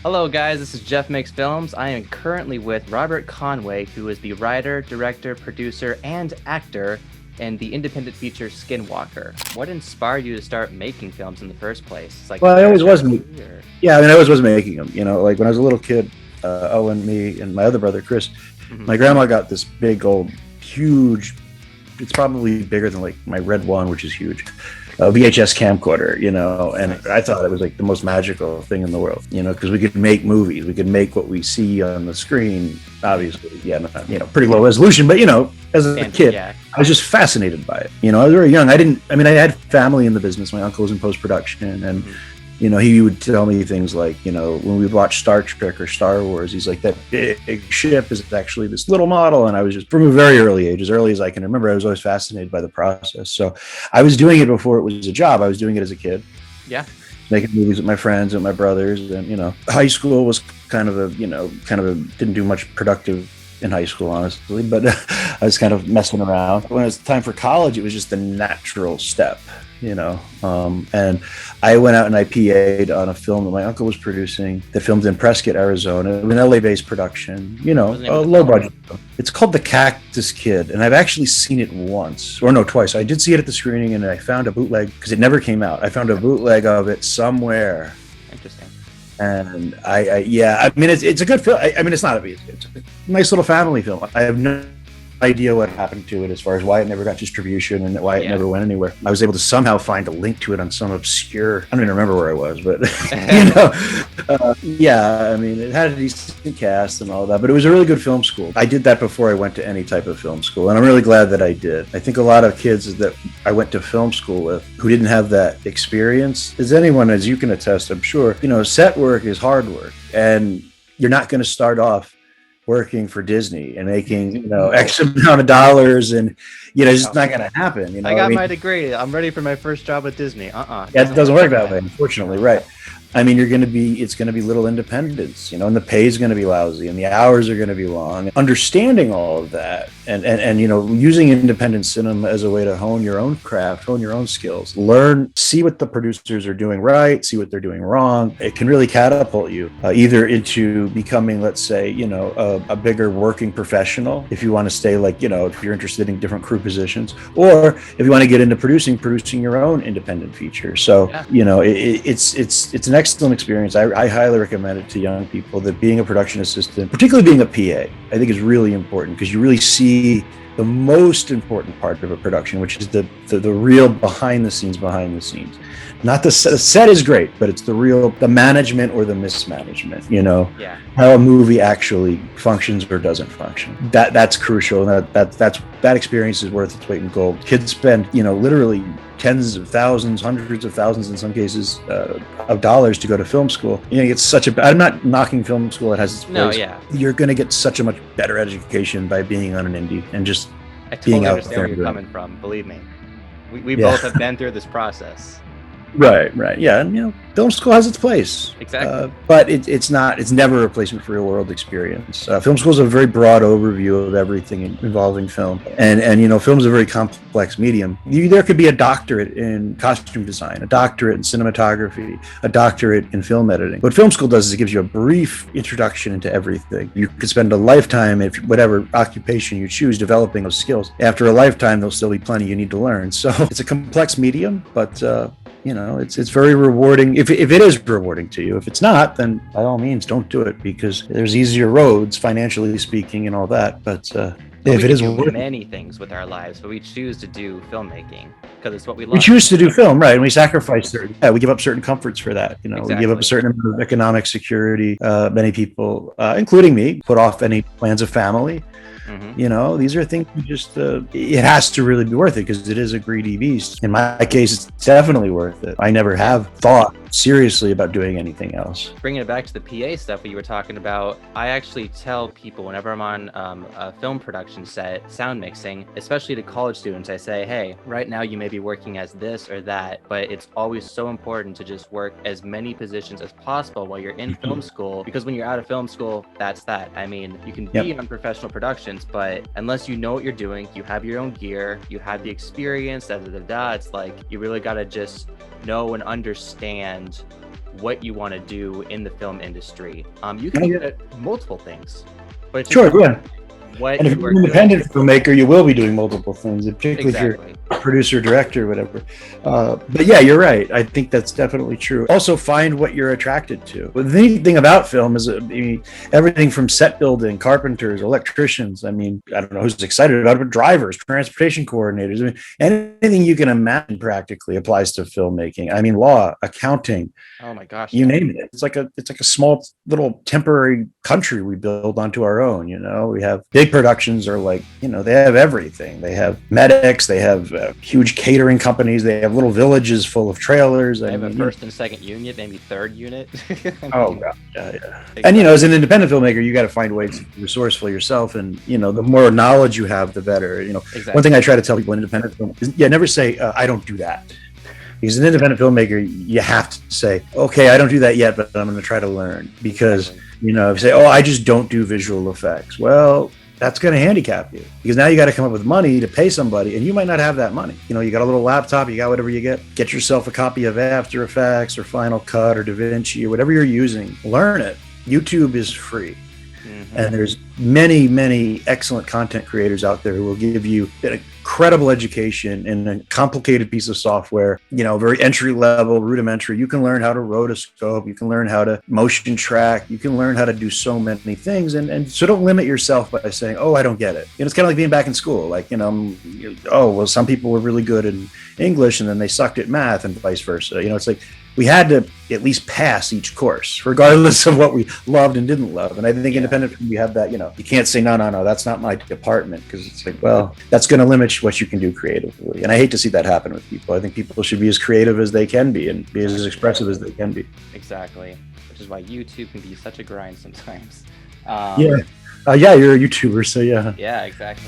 Hello guys, this is Jeff Makes Films. I am currently with Robert Conway, who is the writer, director, producer, and actor in the independent feature Skinwalker. What inspired you to start making films in the first place? It's like, Well, I always was. or... Yeah, I mean, I always was making them. Like when I was a little kid, Owen, me, and my other brother Chris. My grandma got this big old, huge. It's probably bigger than like my Red One, which is huge. VHS camcorder, and I thought it was like the most magical thing in the world, because we could make movies, we could make what we see on the screen. Obviously, pretty low resolution, but as a kid, I was just fascinated by it. I was very young. I had family in the business. My uncle was in post-production, and he would tell me things like, when we watched Star Trek or Star Wars, he's like, that big ship is actually this little model. And I was just, from a very early age, as early as I can remember, I was always fascinated by the process. So I was doing it before it was a job. I was doing it as a kid. Yeah. Making movies with my friends and my brothers. And, high school was kind of a, didn't do much productive in high school, honestly, but I was kind of messing around. When it was time for college, it was just the natural step. And I went out and I PA'd on a film that my uncle was producing that filmed in Prescott, Arizona. It was an LA-based production, a low budget. It's called The Cactus Kid, and I've actually seen it twice. I did see it at the screening, and I found a bootleg because it never came out. I found a bootleg of it somewhere. Interesting. And it's a good film. It's not it's a nice little family film. I have no idea what happened to it as far as why it never got distribution and why it never went anywhere. I was able to somehow find a link to it on some obscure, I don't even remember where I was, but it had a decent cast and all that, but it was a really good film school. I did that before I went to any type of film school, and I'm really glad that I did. I think a lot of kids that I went to film school with who didn't have that experience, as you can attest, I'm sure, set work is hard work, and you're not going to start off working for Disney and making X amount of dollars, and it's just not going to happen. I got my degree. I'm ready for my first job with Disney. Yeah, it doesn't work that way, unfortunately, right? It's going to be little independence, and the pay is going to be lousy, and the hours are going to be long. Understanding all of that, and using independent cinema as a way to hone your own craft, hone your own skills, see what the producers are doing right, see what they're doing wrong. It can really catapult you either into becoming, let's say, a bigger working professional, if you want to stay if you're interested in different crew positions, or if you want to get into producing your own independent feature. So, it's an excellent experience. I highly recommend it to young people, that being a production assistant, particularly being a PA, I think is really important, because you really see the most important part of a production, which is the real behind the scenes. Not the set is great, but it's the management or the mismanagement, how a movie actually functions or doesn't function. That's crucial. And that experience is worth its weight in gold. Kids spend, literally tens of thousands, hundreds of thousands in some cases of dollars to go to film school. I'm not knocking film school. It has its place. No, yeah. You're going to get such a much better education by being on an indie and just being out there. I totally understand where you're coming from. Believe me, we both have been through this process. Right. Yeah. And, film school has its place. Exactly. But it's never a replacement for real world experience. Film school is a very broad overview of everything involving film. And film is a very complex medium. There could be a doctorate in costume design, a doctorate in cinematography, a doctorate in film editing. What film school does is it gives you a brief introduction into everything. You could spend a lifetime, if whatever occupation you choose, developing those skills. After a lifetime, there'll still be plenty you need to learn. So it's a complex medium, but it's very rewarding if it is rewarding to you. If it's not, then by all means don't do it, because there's easier roads, financially speaking, and all that. But if it is many things with our lives, but we choose to do filmmaking because it's what we love. We choose to do film, right? And we sacrifice we give up certain comforts for that. Exactly. We give up a certain amount of economic security. Many people, including me, put off any plans of family. Mm-hmm. These are things you just, it has to really be worth it, because it is a greedy beast. In my case, it's definitely worth it. I never have thought seriously about doing anything else. Bringing it back to the PA stuff that you were talking about, I actually tell people whenever I'm on a film production set, sound mixing, especially to college students, I say, hey, right now you may be working as this or that, but it's always so important to just work as many positions as possible while you're in film school, because when you're out of film school, that's that. You can be on professional productions, but unless you know what you're doing, you have your own gear, you have the experience, it's like you really got to just know and understand what you want to do in the film industry. You can look at multiple things, but it's sure, yeah. What and if you're an independent filmmaker, you will be doing multiple things, particularly if you're a producer, director, whatever. But yeah, you're right. I think that's definitely true. Also, find what you're attracted to. But the neat thing about film is everything from set building, carpenters, electricians. I mean, I don't know who's excited about it, but drivers, transportation coordinators. I mean, anything you can imagine practically applies to filmmaking. I mean, law, accounting. Oh my gosh. You name it. It's like a small little temporary country we build onto our own. You know, we have big productions are like, you know, they have everything. They have medics, they have huge catering companies, they have little villages full of trailers. They have a first and second unit, maybe third unit. Oh god, yeah. Exactly. And you know, as an independent filmmaker, you got to find ways to be resourceful yourself, and you know, the more knowledge you have, the better. You know, One thing I try to tell people in independent film is, never say I don't do that. Because an independent filmmaker, you have to say, okay, I don't do that yet, but I'm going to try to learn. Because, you know, if you say, oh, I just don't do visual effects. Well, that's going to handicap you. Because now you got to come up with money to pay somebody, and you might not have that money. You know, you got a little laptop, you got whatever you get yourself a copy of After Effects or Final Cut or DaVinci or whatever you're using. Learn it. YouTube is free. And there's many, many excellent content creators out there who will give you an incredible education in a complicated piece of software, you know, very entry level, rudimentary. You can learn how to rotoscope, you can learn how to motion track, you can learn how to do so many things. And so don't limit yourself by saying, oh, I don't get it. You know, it's kind of like being back in school. Like, you know, oh, well, some people were really good in English and then they sucked at math and vice versa. You know, it's like, we had to at least pass each course, regardless of what we loved and didn't love. And I think independent, we have that, you know, you can't say, no, that's not my department, because it's like, well, that's going to limit what you can do creatively. And I hate to see that happen with people. I think people should be as creative as they can be and be as expressive as they can be. Exactly. Which is why YouTube can be such a grind sometimes. Yeah, you're a YouTuber, so yeah. Yeah, exactly.